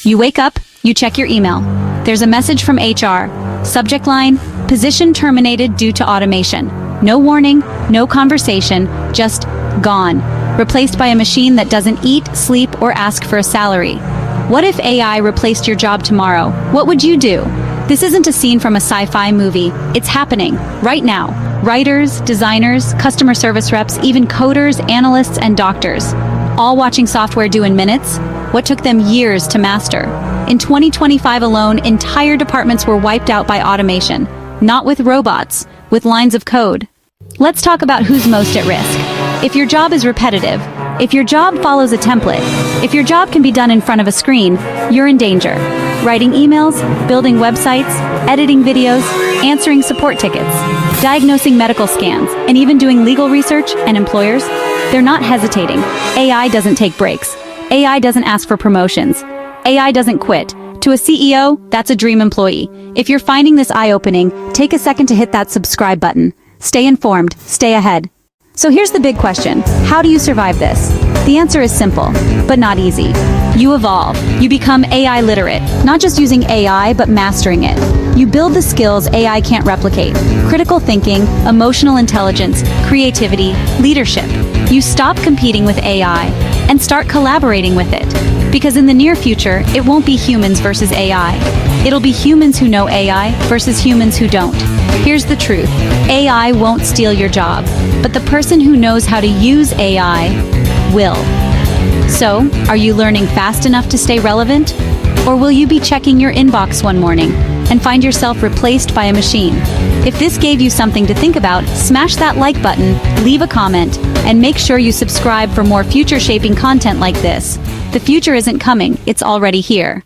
You wake up, you check your email. There's a message from HR. Subject line, position terminated due to automation. No warning, no conversation, just gone. Replaced by a machine that doesn't eat, sleep, or ask for a salary. What if AI replaced your job tomorrow? What would you do? This isn't a scene from a sci-fi movie. It's happening, right now. Writers, designers, customer service reps, even coders, analysts, and doctors. All watching software do in minutes what took them years to master. In 2025 alone, entire departments were wiped out by automation. Not with robots, with lines of code. Let's talk about who's most at risk. If your job is repetitive, if your job follows a template, if your job can be done in front of a screen, you're in danger. Writing emails, building websites, editing videos, answering support tickets, diagnosing medical scans, and even doing legal research, and employers, they're not hesitating. AI doesn't take breaks. AI doesn't ask for promotions. AI doesn't quit. To a CEO, that's a dream employee. If you're finding this eye-opening, take a second to hit that subscribe button. Stay informed, stay ahead. So here's the big question. How do you survive this? The answer is simple, but not easy. You evolve. You become AI literate, not just using AI, but mastering it. You build the skills AI can't replicate. Critical thinking, emotional intelligence, creativity, leadership. You stop competing with AI and start collaborating with it. Because in the near future, it won't be humans versus AI. It'll be humans who know AI versus humans who don't. Here's the truth. AI won't steal your job, but the person who knows how to use AI will. So, are you learning fast enough to stay relevant? Or will you be checking your inbox one morning and find yourself replaced by a machine? If this gave you something to think about, smash that like button, leave a comment, and make sure you subscribe for more future-shaping content like this. The future isn't coming, it's already here.